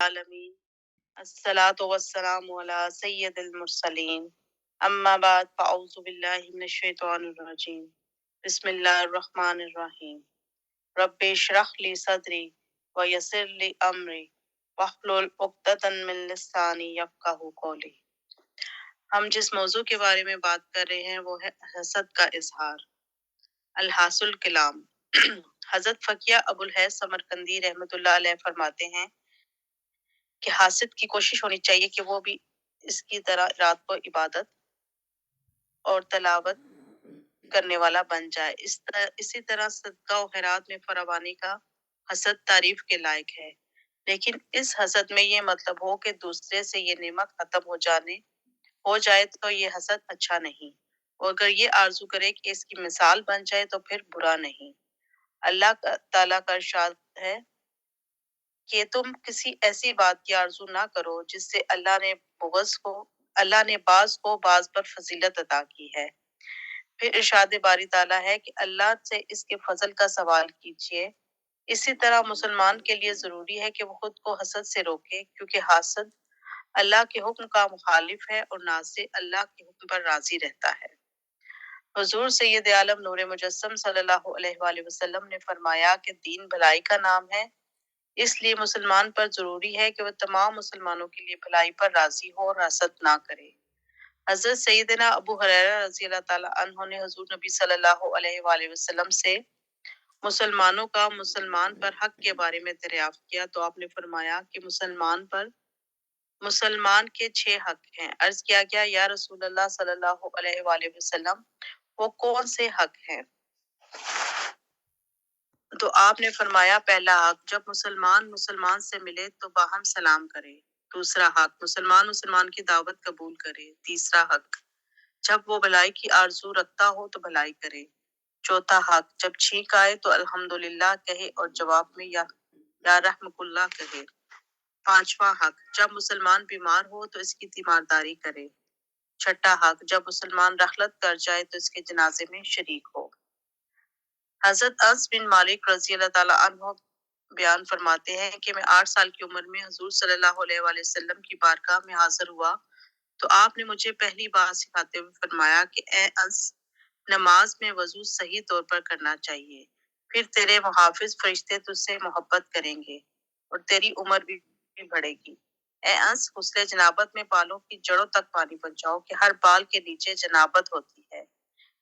العالمین الصلاۃ والسلام علی سید المرسلین اما بعد فاعوذ باللہ من الشیطان الرجیم بسم اللہ الرحمن الرحیم رب اشرح لی صدری ویسر لی امری واحلل عقدۃ من لسانی یفقہوا قولی۔ ہم جس موضوع کے بارے میں بات کر رہے ہیں وہ ہے حسد کا اظہار۔ الحاصل کلام حضرت فقیہ ابو الحیث سمرقندی رحمۃ اللہ علیہ فرماتے ہیں کہ حاسد کی کوشش ہونی چاہیے کہ وہ بھی اس کی طرح رات کو عبادت اور تلاوت کرنے والا بن جائے۔ اسی طرح صدقہ و خیرات میں فراوانی کا حسد تعریف کے لائق ہے، لیکن اس حسد میں یہ مطلب ہو کہ دوسرے سے یہ نعمت ختم ہو جائے تو یہ حسد اچھا نہیں، اور اگر یہ آرزو کرے کہ اس کی مثال بن جائے تو پھر برا نہیں۔ اللہ تعالیٰ کا ارشاد ہے کہ تم کسی ایسی بات کی آرزو نہ کرو جس سے اللہ نے بعض کو بعض پر فضیلت عطا کی ہے۔ پھر ارشاد باری تعالیٰ ہے کہ اللہ سے اس کے فضل کا سوال کیجیے۔ اسی طرح مسلمان کے لیے ضروری ہے کہ وہ خود کو حسد سے روکے، کیونکہ حاسد اللہ کے حکم کا مخالف ہے اور نہ سے اللہ کے حکم پر راضی رہتا ہے۔ حضور سید عالم نور مجسم صلی اللہ علیہ وآلہ وسلم نے فرمایا کہ دین بھلائی کا نام ہے، اس لیے مسلمان پر ضروری ہے کہ وہ تمام مسلمانوں کے لیے بھلائی پر راضی ہو اور حسد نہ کرے۔ حضرت سیدنا ابو ہریرہ رضی اللہ تعالیٰ عنہ نے حضور نبی صلی اللہ علیہ وآلہ وسلم سے مسلمانوں کا مسلمان پر حق کے بارے میں دریافت کیا تو آپ نے فرمایا کہ مسلمان کے 6 حق ہیں۔ عرض کیا گیا یا رسول اللہ صلی اللہ علیہ وآلہ وسلم وہ کون سے حق ہیں؟ تو آپ نے فرمایا پہلا حق جب مسلمان سے ملے تو باہم سلام کرے۔ دوسرا حق مسلمان کی دعوت قبول کرے۔ تیسرا حق جب وہ بھلائی کی آرزو رکھتا ہو تو بھلائی کرے۔ چوتھا حق جب چھینک آئے تو الحمدللہ کہے اور جواب میں یا رحمک اللہ کہے۔ پانچواں حق جب مسلمان بیمار ہو تو اس کی تیمارداری کرے۔ چھٹا حق جب مسلمان رحلت کر جائے تو اس کے جنازے میں شریک ہو۔ حضرت انس بن مالک رضی اللہ تعالیٰ عنہ بیان فرماتے ہیں کہ میں 8 سال کی عمر میں حضور صلی اللہ علیہ وآلہ وسلم کی بارگاہ میں حاضر ہوا تو آپ نے مجھے پہلی بات سکھاتے ہوئے فرمایا کہ اے انس، نماز میں وضو صحیح طور پر کرنا چاہیے، پھر تیرے محافظ فرشتے تجھ سے محبت کریں گے اور تیری عمر بھی بڑھے گی۔ اے انس، غسل جنابت میں بالوں کی جڑوں تک پانی پہنچاؤ کہ ہر بال کے نیچے جنابت ہوتی ہے۔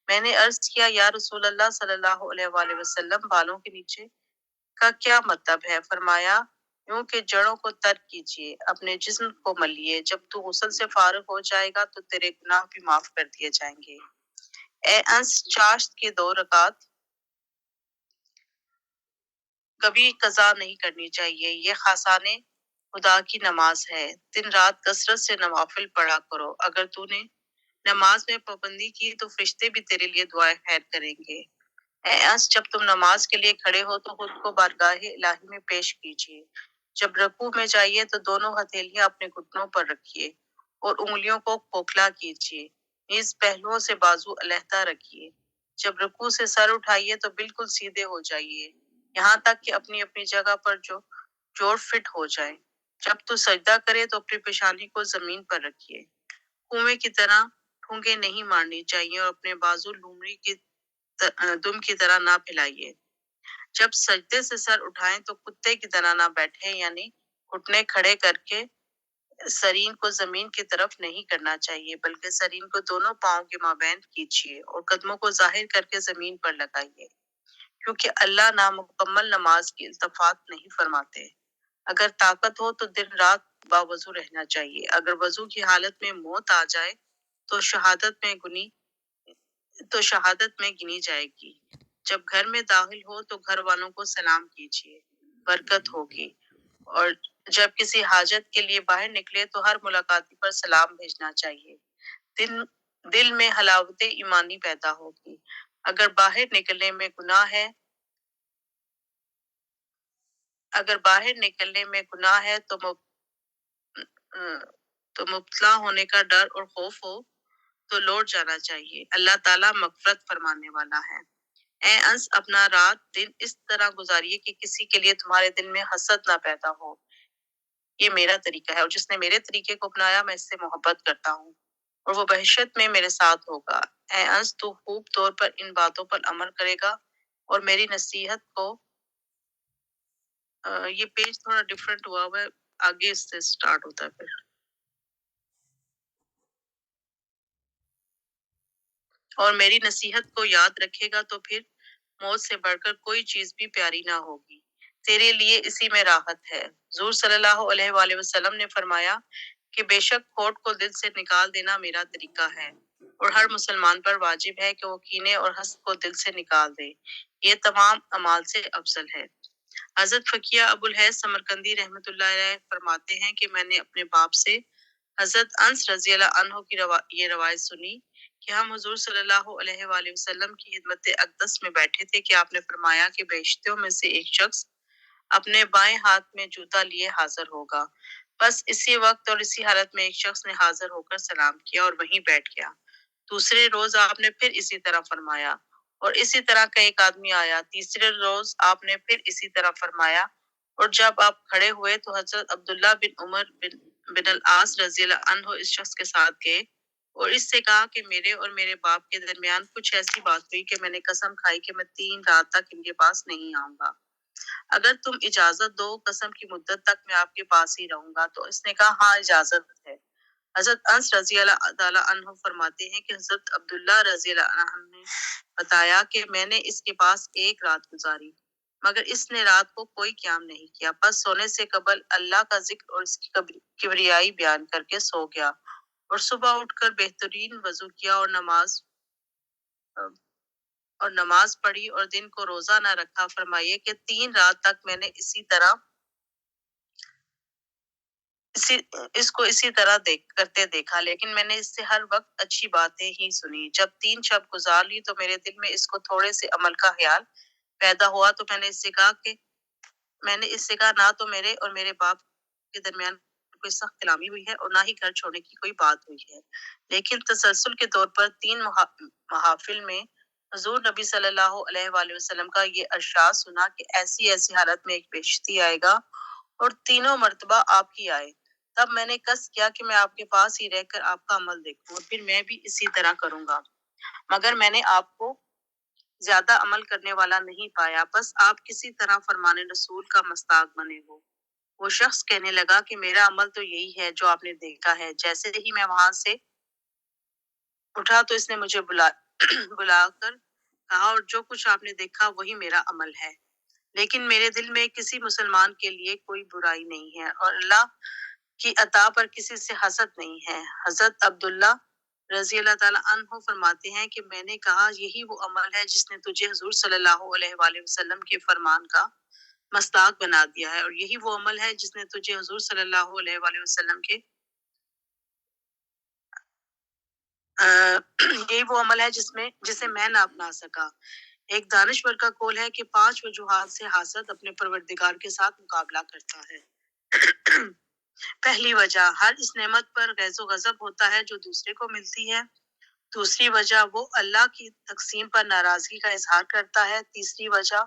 میں نے عرض کیا یا رسول اللہ صلی اللہ علیہ وآلہ وسلم بالوں کے نیچے کا کیا مطلب ہے؟ فرمایا یوں کہ جڑوں کو ترک کیجیے، اپنے جسم کو ملیے، جب تو غسل سے فارغ ہو جائے گا تو تیرے گناہ بھی معاف کر دیے جائیں گے۔ اے انس، چاشت کی 2 رکعت کبھی قضا نہیں کرنی چاہیے، یہ خاصان خدا کی نماز ہے۔ دن رات کثرت سے نوافل پڑھا کرو، اگر تو نے نماز میں پابندی کی تو فرشتے بھی تیرے لیے دعائیں خیر کریں گے۔ اے انس، جب تم نماز کے لیے کھڑے ہو تو خود کو بارگاہ الہی میں پیش کیجیے۔ جب رکوع میں جائیے تو دونوں ہتھیلیاں اپنے گھٹنوں پر رکھیے اور انگلیوں کو کھوکھلا کیجیے، نیز پہلوؤں سے بازو علیحدہ رکھیے۔ جب رکوع سے سر اٹھائیے تو بالکل سیدھے ہو جائیے، یہاں تک کہ اپنی اپنی جگہ پر جوڑ فٹ ہو جائے۔ جب تو سجدہ کرے تو اپنی پیشانی کو زمین پر رکھیے، کنویں کی طرح ٹھونگے نہیں مارنی چاہیے اور اپنے بازو لومڑی کی دم کی طرح نہ پھیلائیے۔ جب سجدے سے سر اٹھائیں تو کتے کی طرح نہ بیٹھے، یعنی گھٹنے کھڑے کر کے سرین کو زمین کی طرف نہیں کرنا چاہیے، بلکہ سرین کو دونوں پاؤں کے مابین کھینچیے اور قدموں کو ظاہر کر کے زمین پر لگائیے، کیونکہ اللہ نامکمل نماز کی التفات نہیں فرماتے۔ اگر طاقت ہو تو دن رات باوضو رہنا چاہیے، اگر وضو کی حالت میں موت آ جائے تو شہادت میں گنی جائے گی۔ جب گھر میں داخل ہو تو گھر والوں کو سلام کیجیے، برکت ہوگی، اور جب کسی حاجت کے لیے باہر نکلے تو ہر ملاقاتی پر سلام بھیجنا چاہیے، دل میں حلاوت ایمانی پیدا ہوگی۔ اگر باہر نکلنے میں گناہ ہے تو مبتلا ہونے کا ڈر اور خوف ہو تو لوٹ جانا چاہیے، اللہ تعالیٰ مغفرت فرمانے والا ہے۔ اے انس، اپنا رات دن اس طرح گزاریے کہ کسی کے لیے تمہارے دل میں حسد نہ پیدا ہو، یہ میرا طریقہ ہے، اور جس نے میرے طریقے کو اپنایا میں اس سے محبت کرتا ہوں اور وہ بہشت میں میرے ساتھ ہوگا۔ اے انس، تو خوب طور پر ان باتوں پر عمل کرے گا اور میری نصیحت کو یہ پیج تھوڑا ڈفرینٹ ہوا ہے، آگے اس سے سٹارٹ ہوتا ہے پھر۔ اور میری نصیحت کو یاد رکھے گا تو پھر موت سے بڑھ کر کوئی چیز بھی پیاری نہ ہوگی، تیرے لیے اسی میں راحت ہے۔ حضور صلی اللہ علیہ وآلہ وسلم نے فرمایا کہ بے شک کھوٹ کو دل سے نکال دینا میرا طریقہ ہے، اور ہر مسلمان پر واجب ہے کہ وہ کینے اور حسد کو دل سے نکال دے، یہ تمام اعمال سے افضل ہے۔ حضرت فقیہ ابو الحیث سمرقندی رحمۃ اللہ علیہ فرماتے ہیں کہ میں نے اپنے باپ سے حضرت انس رضی اللہ عنہ کی یہ روایت سنی کہ ہم حضور صلی اللہ علیہ وآلہ وسلم کی خدمت اقدس میں بیٹھے تھے کہ آپ نے فرمایا کہ بیشتوں میں سے ایک شخص اپنے بائیں ہاتھ میں جوتا لیے حاضر ہوگا، بس اسی وقت اور اسی حالت میں ایک شخص نے حاضر ہو کر سلام کیا اور وہیں بیٹھ گیا۔ دوسرے روز آپ نے پھر اسی طرح فرمایا اور اسی طرح کا ایک آدمی آیا۔ تیسرے روز آپ نے پھر اسی طرح فرمایا، اور جب آپ کھڑے ہوئے تو حضرت عبداللہ بن عمر بن العاص رضی اللہ عنہ اس شخص کے ساتھ گئے اور اس سے کہا کہ میرے اور میرے باپ کے درمیان کچھ ایسی بات ہوئی کہ میں نے قسم کھائی کہ میں 3 رات تک ان کے پاس نہیں آؤں گا، اگر تم اجازت دو قسم کی مدت تک میں آپ کے پاس ہی رہوں گا۔ تو اس نے کہا ہاں اجازت ہے۔ حضرت انس رضی اللہ تعالیٰ عنہ فرماتے ہیں کہ حضرت عبداللہ رضی اللہ عنہ نے بتایا کہ میں نے اس کے پاس 1 رات گزاری، مگر اس نے رات کو کوئی قیام نہیں کیا، بس سونے سے قبل اللہ کا ذکر اور اس کی کبریائی بیان کر کے سو گیا، اور صبح اٹھ کر بہترین وضو کیا اور نماز پڑھی اور دن کو روزہ نہ رکھا۔ فرمائیے کہ 3 رات تک میں نے اسی طرح کرتے دیکھا، لیکن میں نے اس سے ہر وقت اچھی باتیں ہی سنی۔ جب 3 شب گزار لی تو میرے دل میں اس کو تھوڑے سے عمل کا خیال پیدا ہوا، تو میں نے اس سے کہا نہ تو میرے اور میرے باپ کے درمیان کوئی سخت کلامی ہوئی ہے اور نہ ہی گھر چھوڑنے کی کوئی بات ہوئی ہے، لیکن تسلسل کے طور پر 3 محافل میں حضور نبی صلی اللہ علیہ وآلہ وسلم کا یہ ارشاد سنا کہ ایسی حالت میں ایک بہشتی آئے گا اور تینوں مرتبہ آپ کی آئے، تب میں نے قصد کیا کہ میں آپ کے پاس ہی رہ کر آپ کا عمل دیکھوں اور پھر میں بھی اسی طرح کروں گا، مگر میں نے آپ کو زیادہ عمل کرنے والا نہیں پایا، بس آپ کسی طرح فرمان رسول کا مستاق بنے ہو۔ وہ شخص کہنے لگا کہ میرا عمل تو یہی ہے جو آپ نے دیکھا ہے۔ جیسے ہی میں وہاں سے اٹھا تو اس نے مجھے بلا کر کہا اور جو کچھ آپ نے دیکھا وہی میرا عمل ہے، لیکن میرے دل میں کسی مسلمان کے لیے کوئی برائی نہیں ہے اور اللہ کی عطا پر کسی سے حسد نہیں ہے۔ حضرت عبداللہ رضی اللہ تعالیٰ عنہ فرماتے ہیں کہ میں نے کہا یہی وہ عمل ہے جس نے تجھے حضور صلی اللہ علیہ وآلہ وسلم کے فرمان کا مصداق بنا دیا ہے، اور یہی وہ عمل ہے جس نے تجھے حضور صلی اللہ علیہ وآلہ وسلم کے یہی وہ عمل ہے جسے میں نہ اپنا سکا۔ ایک دانشور کا قول ہے کہ 5 وجوہات سے حاسد اپنے پروردگار کے ساتھ مقابلہ کرتا ہے۔ پہلی وجہ، ہر اس نعمت پر غیظ و غضب ہوتا ہے جو دوسرے کو ملتی ہے۔ دوسری وجہ، وہ اللہ کی تقسیم پر ناراضگی کا اظہار کرتا ہے۔ تیسری وجہ،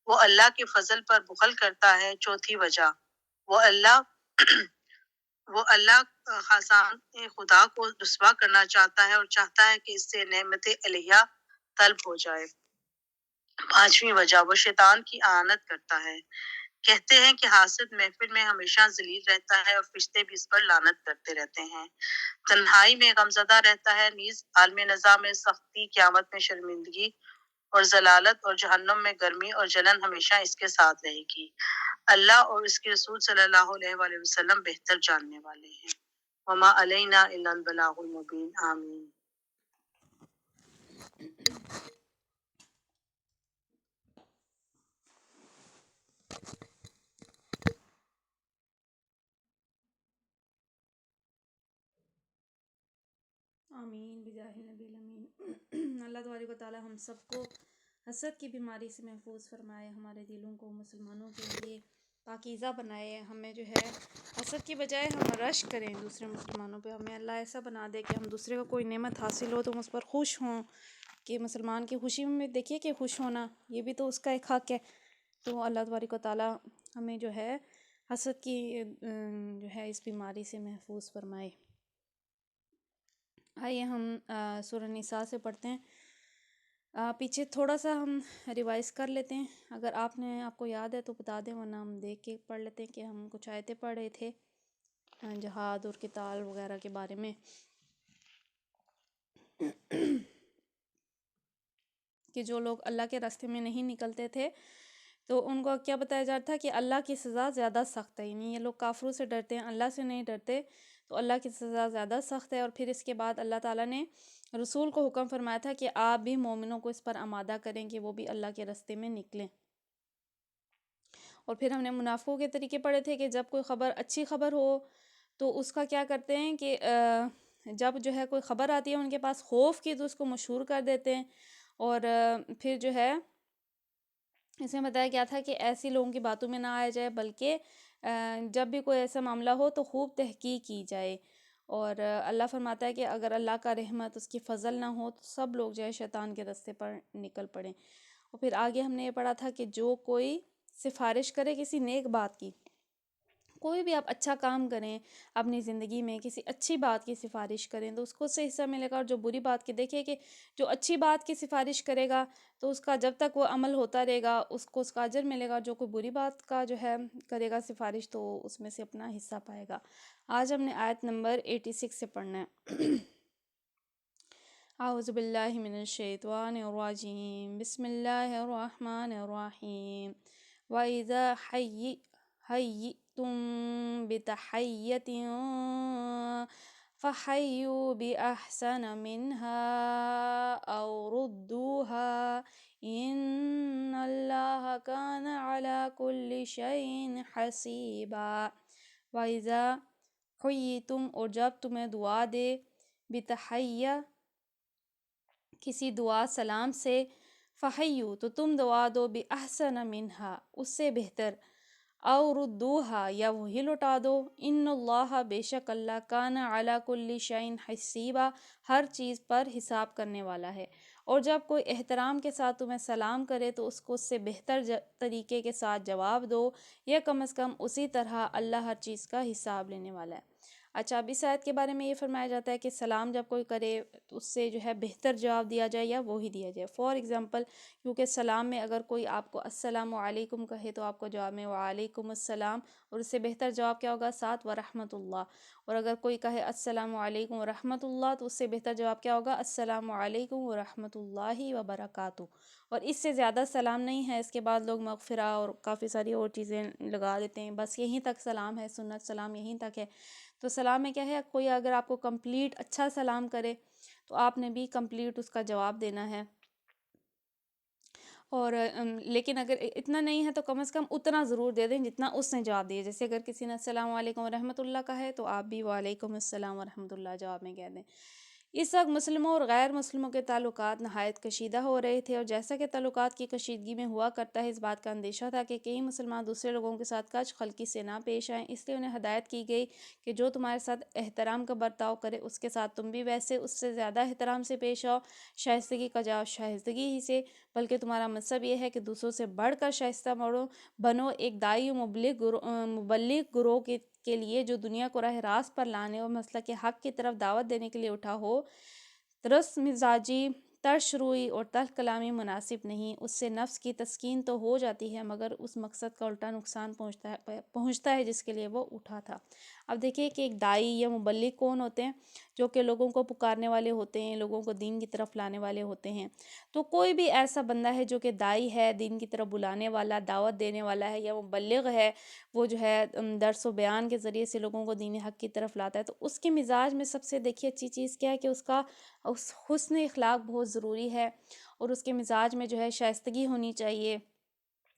وہ اللہ کے فضل پر بخل کرتا ہے۔ چوتھی وجہ، وہ اللہ خاصان خدا کو رسوا کرنا چاہتا ہے اور چاہتا ہے کہ اس سے نعمت الہیہ طلب ہو جائے۔ پانچویں وجہ، وہ شیطان کی اعانت کرتا ہے۔ کہتے ہیں کہ حاسد محفل میں ہمیشہ ذلیل رہتا ہے اور فرشتے بھی اس پر لعنت کرتے رہتے ہیں۔ تنہائی میں غمزدہ رہتا ہے، نیز عالم نظام میں سختی، قیامت میں شرمندگی اور ضلالت، اور جہنم میں گرمی اور جلن ہمیشہ اس کے ساتھ رہے گی۔ اللہ اور اس کے رسول صلی اللہ علیہ وآلہ وسلم بہتر جاننے والے ہیں۔ وما علینا الا البلاغ المبین۔ آمین۔ آمین بجاہ النبی الامین۔ اللہ تبارک و تعالی ہم سب کو حسد کی بیماری سے محفوظ فرمائے، ہمارے دلوں کو مسلمانوں کے لیے پاکیزہ بنائے، ہمیں جو ہے حسد کی بجائے ہم رشک کریں دوسرے مسلمانوں پہ، ہمیں اللہ ایسا بنا دے کہ ہم دوسرے کو کوئی نعمت حاصل ہو تو ہم اس پر خوش ہوں، کہ مسلمان کی خوشی میں دیکھیے کہ خوش ہونا یہ بھی تو اس کا ایک حق ہے۔ تو اللہ تبارک و تعالی ہمیں جو ہے حسد کی جو ہے اس بیماری سے محفوظ فرمائے۔ آئیے ہم سورہ نساء سے پڑھتے ہیں۔ پیچھے تھوڑا سا ہم ریوائز کر لیتے ہیں، اگر آپ کو یاد ہے تو بتا دیں، ورنہ ہم دیکھ کے پڑھ لیتے ہیں کہ ہم کچھ آیتیں پڑھ رہے تھے جہاد اور قتال وغیرہ کے بارے میں، کہ جو لوگ اللہ کے راستے میں نہیں نکلتے تھے تو ان کو کیا بتایا جاتا تھا کہ اللہ کی سزا زیادہ سخت ہے، یعنی یہ لوگ کافروں سے ڈرتے ہیں، اللہ سے نہیں ڈرتے، تو اللہ کی سزا زیادہ سخت ہے۔ اور پھر اس کے بعد اللہ تعالیٰ نے رسول کو حکم فرمایا تھا کہ آپ بھی مومنوں کو اس پر آمادہ کریں کہ وہ بھی اللہ کے راستے میں نکلیں۔ اور پھر ہم نے منافقوں کے طریقے پڑھے تھے کہ جب کوئی خبر اچھی خبر ہو تو اس کا کیا کرتے ہیں کہ جب جو ہے کوئی خبر آتی ہے ان کے پاس خوف کی تو اس کو مشہور کر دیتے ہیں، اور پھر جو ہے اس میں بتایا گیا تھا کہ ایسی لوگوں کی باتوں میں نہ آیا جائے، بلکہ جب بھی کوئی ایسا معاملہ ہو تو خوب تحقیق کی جائے۔ اور اللہ فرماتا ہے کہ اگر اللہ کا رحمت، اس کی فضل نہ ہو تو سب لوگ جو ہے شیطان کے راستے پر نکل پڑیں۔ اور پھر آگے ہم نے یہ پڑھا تھا کہ جو کوئی سفارش کرے کسی نیک بات کی، کوئی بھی آپ اچھا کام کریں اپنی زندگی میں، کسی اچھی بات کی سفارش کریں تو اس کو اس سے حصہ ملے گا، اور جو بری بات کی، دیکھیے کہ جو اچھی بات کی سفارش کرے گا تو اس کا جب تک وہ عمل ہوتا رہے گا اس کو اس کا اجر ملے گا، جو کوئی بری بات کا جو ہے کرے گا سفارش تو اس میں سے اپنا حصہ پائے گا۔ آج ہم نے آیت نمبر 86 سے پڑھنا ہے۔ اعوذ باللہ من الشیطان الرجیم، بسم اللہ الرحمن الرحیم۔ وَإِذَا حَيِّئْتُم بِتَحِيَّةٍ فَحَيُّوا بِأَحْسَنَ مِنْهَا أَوْ رُدُّوهَا إِنَّ اللَّهَ كَانَ عَلَى كُلِّ شَيْءٍ حَسِيبًا۔ وَإِذَا حُيِّيتُم، اور جب تمہیں دعا دے، بِتَحِيَّةٍ کسی دعا سلام سے، فحیو تو تم دعا دو، بِأَحْسَنَ مِنْهَا اس سے بہتر، او ردوها یا وہی لوٹا دو، ان اللہ بے شک اللہ کان علی کل شیء حسیبا ہر چیز پر حساب کرنے والا ہے۔ اور جب کوئی احترام کے ساتھ تمہیں سلام کرے تو اس کو اس سے بہتر طریقے کے ساتھ جواب دو، یا کم از کم اسی طرح اللہ ہر چیز کا حساب لینے والا ہے۔ اچھا، اب اس آیت کے بارے میں یہ فرمایا جاتا ہے کہ سلام جب کوئی کرے تو اس سے جو ہے بہتر جواب دیا جائے یا وہی دیا جائے۔ فار ایگزامپل، کیونکہ سلام میں اگر کوئی آپ کو السلام علیکم کہے تو آپ کو جواب میں وعلیکم السلام، اور اس سے بہتر جواب کیا ہوگا؟ ساتھ ورحمۃ اللہ۔ اور اگر کوئی کہے السلام علیکم ورحمۃ اللہ تو اس سے بہتر جواب کیا ہوگا؟ السلام علیکم ورحمۃ اللہ وبرکاتہ۔ اور اس سے زیادہ سلام نہیں ہے، اس کے بعد لوگ مغفرہ اور کافی ساری اور چیزیں لگا دیتے ہیں، بس یہیں تک سلام ہے، سنت سلام یہیں تک ہے۔ تو سلام میں کیا ہے، کوئی اگر آپ کو کمپلیٹ اچھا سلام کرے تو آپ نے بھی کمپلیٹ اس کا جواب دینا ہے، اور لیکن اگر اتنا نہیں ہے تو کم از کم اتنا ضرور دے دیں جتنا اس نے جواب دیا۔ جیسے اگر کسی نے السلام علیکم ورحمۃ اللہ کا ہے تو آپ بھی وعلیکم السلام ورحمۃ اللہ جواب میں کہہ دیں۔ اس وقت مسلموں اور غیر مسلموں کے تعلقات نہایت کشیدہ ہو رہے تھے، اور جیسا کہ تعلقات کی کشیدگی میں ہوا کرتا ہے، اس بات کا اندیشہ تھا کہ کئی مسلمان دوسرے لوگوں کے ساتھ کج خلقی سے نہ پیش آئیں، اس لیے انہیں ہدایت کی گئی کہ جو تمہارے ساتھ احترام کا برتاؤ کرے اس کے ساتھ تم بھی ویسے اس سے زیادہ احترام سے پیش آؤ، شائستگی کا جواب شائستگی ہی سے، بلکہ تمہارا مطلب یہ ہے کہ دوسروں سے بڑھ کر شائستہ بنو۔ ایک داعی و مبلغ گروہ کے لیے جو دنیا کو راہ راست پر لانے اور مسلک حق کی طرف دعوت دینے کے لیے اٹھا ہو، درست مزاجی، ترش روئی اور تلخ کلامی مناسب نہیں۔ اس سے نفس کی تسکین تو ہو جاتی ہے مگر اس مقصد کا الٹا نقصان پہنچتا ہے جس کے لیے وہ اٹھا تھا۔ اب دیکھیے کہ ایک داعی یا مبلغ کون ہوتے ہیں؟ جو کہ لوگوں کو پکارنے والے ہوتے ہیں، لوگوں کو دین کی طرف لانے والے ہوتے ہیں۔ تو کوئی بھی ایسا بندہ ہے جو کہ داعی ہے، دین کی طرف بلانے والا، دعوت دینے والا ہے، یا مبلغ ہے، وہ جو ہے درس و بیان کے ذریعے سے لوگوں کو دین حق کی طرف لاتا ہے، تو اس کے مزاج میں سب سے دیکھیے اچھی چیز کیا ہے کہ اس کا حسن اخلاق بہت ضروری ہے، اور اس کے مزاج میں جو ہے شائستگی ہونی چاہیے،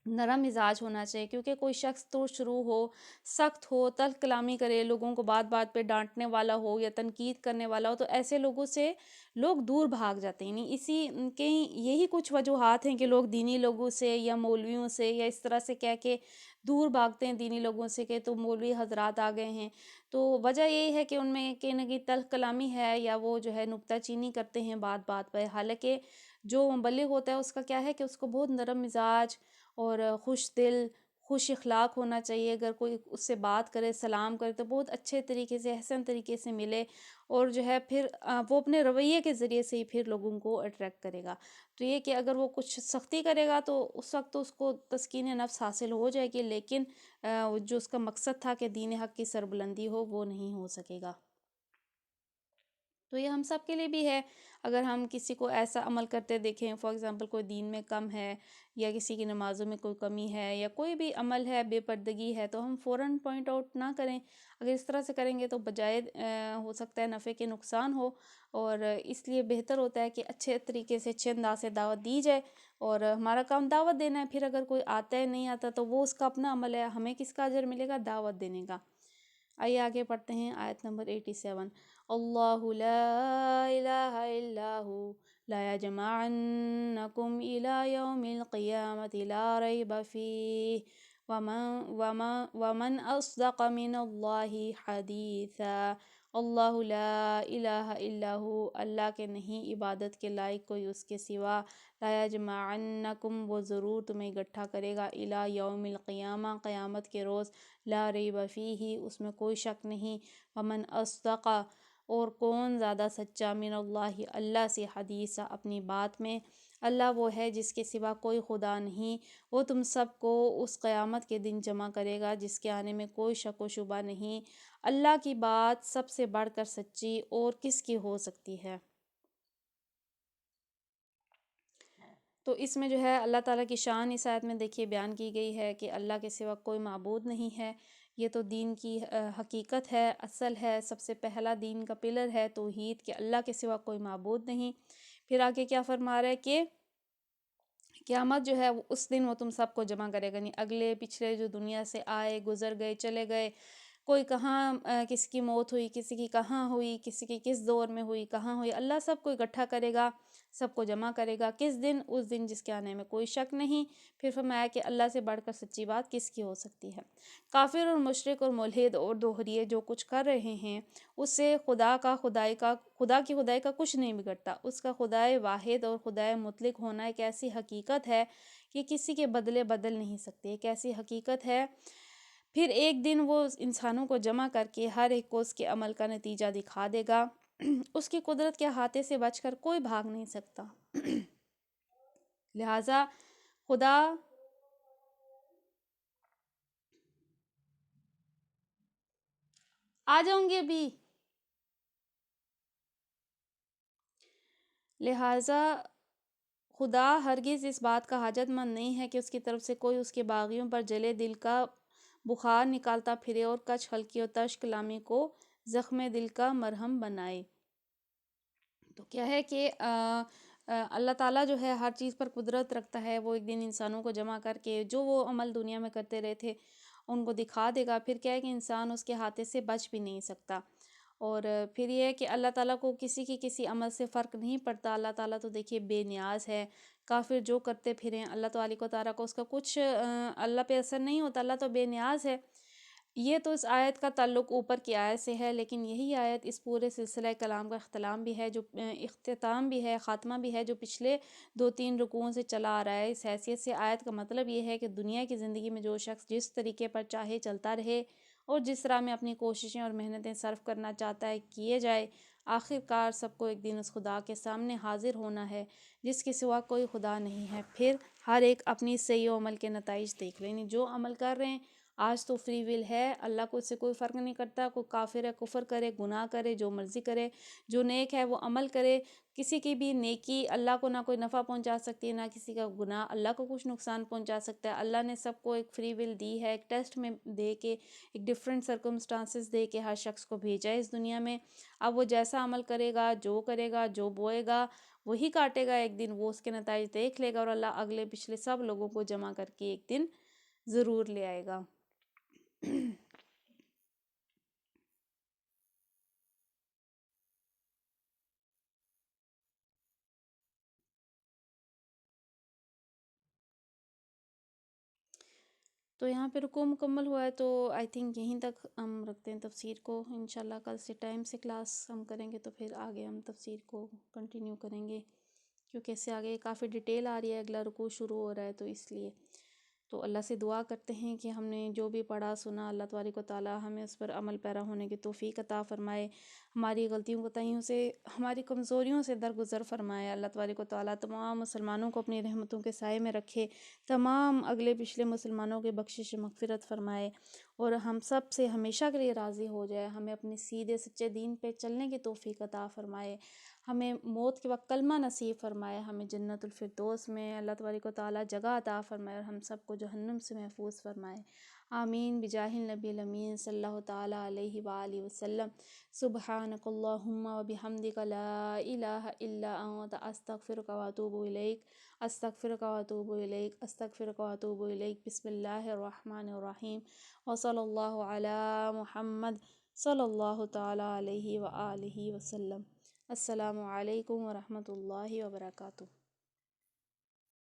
نرم مزاج ہونا چاہیے۔ کیونکہ کوئی شخص تو شروع ہو، سخت ہو، تلخ کلامی کرے، لوگوں کو بات بات پہ ڈانٹنے والا ہو یا تنقید کرنے والا ہو، تو ایسے لوگوں سے لوگ دور بھاگ جاتے ہیں۔ یعنی اسی کے یہی کچھ وجوہات ہیں کہ لوگ دینی لوگوں سے یا مولویوں سے یا اس طرح سے کہہ کے دور بھاگتے ہیں دینی لوگوں سے کہ تو مولوی حضرات آ گئے ہیں۔ تو وجہ یہی ہے کہ ان میں کہیں نہ کہیں تلخ کلامی ہے، یا وہ جو ہے نکتہ چینی کرتے ہیں بات بات پہ۔ حالانکہ جو مبلغ ہوتا ہے اس کا کیا ہے کہ اس کو بہت نرم مزاج اور خوش دل، خوش اخلاق ہونا چاہیے، اگر کوئی اس سے بات کرے سلام کرے تو بہت اچھے طریقے سے احسن طریقے سے ملے، اور جو ہے پھر وہ اپنے رویے کے ذریعے سے ہی پھر لوگوں کو اٹریکٹ کرے گا۔ تو یہ کہ اگر وہ کچھ سختی کرے گا تو اس وقت تو اس کو تسکین نفس حاصل ہو جائے گی، لیکن جو اس کا مقصد تھا کہ دین حق کی سربلندی ہو وہ نہیں ہو سکے گا۔ تو یہ ہم سب کے لیے بھی ہے، اگر ہم کسی کو ایسا عمل کرتے دیکھیں، فار ایگزامپل کوئی دین میں کم ہے، یا کسی کی نمازوں میں کوئی کمی ہے، یا کوئی بھی عمل ہے بے پردگی ہے، تو ہم فوراً پوائنٹ آؤٹ نہ کریں۔ اگر اس طرح سے کریں گے تو بجائے ہو سکتا ہے نفع کے نقصان ہو، اور اس لیے بہتر ہوتا ہے کہ اچھے طریقے سے اچھے انداز سے دعوت دی جائے، اور ہمارا کام دعوت دینا ہے۔ پھر اگر کوئی آتا ہے نہیں آتا تو وہ اس کا اپنا عمل ہے، ہمیں کس کا اجر ملے گا؟ دعوت دینے کا۔ آئیے آگے پڑھتے ہیں آیت نمبر 87۔ اللہ لا الہ الا ہو لا یجمعنکم الی یوم القیامت لا ریب فیہ ومن اصدق من اللہ حدیثا۔ اللہ لا الہ الا ہو، اللہ کے نہیں عبادت کے لائق کوئی اس کے سوا، لا یجمعنکم، وہ ضرور تمہیں اکٹھا کرے گا، الی یوم القیامہ، قیامت کے روز، لا ریب فیہ، اس میں کوئی شک نہیں، ومن اصدق، اور کون زیادہ سچا، من اللہ، اللہ سے، حدیثہ، اپنی بات میں۔ اللہ وہ ہے جس کے سوا کوئی خدا نہیں، وہ تم سب کو اس قیامت کے دن جمع کرے گا جس کے آنے میں کوئی شک و شبہ نہیں۔ اللہ کی بات سب سے بڑھ کر سچی اور کس کی ہو سکتی ہے؟ تو اس میں جو ہے اللہ تعالیٰ کی شان اس آیت میں دیکھیے بیان کی گئی ہے کہ اللہ کے سوا کوئی معبود نہیں ہے۔ یہ تو دین کی حقیقت ہے، اصل ہے، سب سے پہلا دین کا پلر ہے توحید، کہ اللہ کے سوا کوئی معبود نہیں۔ پھر آگے کیا فرما رہا ہے کہ قیامت جو ہے اس دن وہ تم سب کو جمع کرے گا، نہیں اگلے پچھلے جو دنیا سے آئے، گزر گئے، چلے گئے، کوئی کہاں کسی کی موت ہوئی، کسی کی کہاں ہوئی، کسی کی کس دور میں ہوئی، کہاں ہوئی، اللہ سب کو اکٹھا کرے گا، سب کو جمع کرے گا۔ کس دن؟ اس دن جس کے آنے میں کوئی شک نہیں۔ پھر فرمایا کہ اللہ سے بڑھ کر سچی بات کس کی ہو سکتی ہے؟ کافر اور مشرک اور ملحد اور دوہریے جو کچھ کر رہے ہیں، اس سے خدا کی خدائی کا کچھ نہیں بگڑتا۔ اس کا خدائے واحد اور خدائے مطلق ہونا ایک ایسی حقیقت ہے کہ کسی کے بدلے بدل نہیں سکتے، ایک ایسی حقیقت ہے۔ پھر ایک دن وہ انسانوں کو جمع کر کے ہر ایک کو اس کے عمل کا نتیجہ دکھا دے گا۔ اس کی قدرت کے احاطے سے بچ کر کوئی بھاگ نہیں سکتا۔ لہٰذا خدا آ جاؤں گی ابھی۔ لہٰذا خدا ہرگز اس بات کا حاجت مند نہیں ہے کہ اس کی طرف سے کوئی اس کے باغیوں پر جلے دل کا بخار نکالتا پھرے اور کچھ ہلکی اور ترش کلامی کو زخم دل کا مرہم بنائے۔ تو کیا ہے کہ اللہ تعالیٰ جو ہے ہر چیز پر قدرت رکھتا ہے، وہ ایک دن انسانوں کو جمع کر کے جو وہ عمل دنیا میں کرتے رہے تھے ان کو دکھا دے گا۔ پھر کیا ہے کہ انسان اس کے ہاتھے سے بچ بھی نہیں سکتا۔ اور پھر یہ ہے کہ اللہ تعالیٰ کو کسی کی کسی عمل سے فرق نہیں پڑتا۔ اللہ تعالیٰ تو دیکھیے بے نیاز ہے، کافر جو کرتے پھریں اللہ تعالیٰ کو اس کا کچھ اللہ پہ اثر نہیں ہوتا، اللہ تو بے نیاز ہے۔ یہ تو اس آیت کا تعلق اوپر کی آیت سے ہے، لیکن یہی آیت اس پورے سلسلہ کلام کا اختتام بھی ہے، جو اختتام بھی ہے، خاتمہ بھی ہے، جو پچھلے 2-3 رکوعوں سے چلا آ رہا ہے۔ اس حیثیت سے آیت کا مطلب یہ ہے کہ دنیا کی زندگی میں جو شخص جس طریقے پر چاہے چلتا رہے اور جس طرح میں اپنی کوششیں اور محنتیں صرف کرنا چاہتا ہے کیے جائے، آخر کار سب کو ایک دن اس خدا کے سامنے حاضر ہونا ہے جس کے سوا کوئی خدا نہیں ہے۔ پھر ہر ایک اپنی صحیح و عمل کے نتائج دیکھ لیں، جو عمل کر رہے ہیں آج تو فری ول ہے، اللہ کو اس سے کوئی فرق نہیں کرتا، کوئی کافر ہے کفر کرے، گناہ کرے، جو مرضی کرے، جو نیک ہے وہ عمل کرے۔ کسی کی بھی نیکی اللہ کو نہ کوئی نفع پہنچا سکتی ہے، نہ کسی کا گناہ اللہ کو کچھ نقصان پہنچا سکتا ہے۔ اللہ نے سب کو ایک فری ول دی ہے، ایک ٹیسٹ میں دے کے، ایک ڈیفرنٹ سرکمسٹانسز دے کے ہر شخص کو بھیجا ہے اس دنیا میں۔ اب وہ جیسا عمل کرے گا، جو بوئے گا وہی کاٹے گا، ایک دن وہ اس کے نتائج دیکھ لے گا، اور اللہ اگلے پچھلے سب لوگوں کو جمع کر کے ایک دن ضرور لے آئے گا۔ تو یہاں پہ رکوع مکمل ہوا ہے، تو آئی تھنک یہیں تک ہم رکھتے ہیں تفسیر کو۔ انشاءاللہ کل سے ٹائم سے کلاس ہم کریں گے، تو پھر آگے ہم تفسیر کو کنٹینیو کریں گے، کیونکہ اس سے آگے کافی ڈیٹیل آ رہی ہے، اگلا رکوع شروع ہو رہا ہے، تو اس لیے تو اللہ سے دعا کرتے ہیں کہ ہم نے جو بھی پڑھا سنا اللہ تبارک و تعالی ہمیں اس پر عمل پیرا ہونے کی توفیق عطا فرمائے، ہماری غلطیوں کوتاہیوں سے، ہماری کمزوریوں سے درگزر فرمائے۔ اللہ تبارک و تعالی تمام مسلمانوں کو اپنی رحمتوں کے سائے میں رکھے، تمام اگلے پچھلے مسلمانوں کے بخشش مغفرت فرمائے، اور ہم سب سے ہمیشہ کے لیے راضی ہو جائے، ہمیں اپنے سیدھے سچے دین پہ چلنے کی توفیق عطا فرمائے، ہمیں موت کے وقت کلمہ نصیب فرمائے، ہمیں جنت الفردوس میں اللہ تبارک و تعالی جگہ عطا فرمائے، اور ہم سب کو جہنم سے محفوظ فرمائے۔ آمین بجاہ النبی الامین صلی اللہ تعالی علیہ وآلہ وسلم۔ سبحانک اللہم وبحمدک لا الہ الا انت استغفرک واتوب الیک، استغفرک واتوب الیک، استغفرک واتوب الیک۔ بسم اللہ الرحمن الرحیم، وصلی اللہ علی محمد صلی اللہ تعالی علیہ وآلہ وسلم۔ السلام علیکم ورحمۃ اللہ وبرکاتہ۔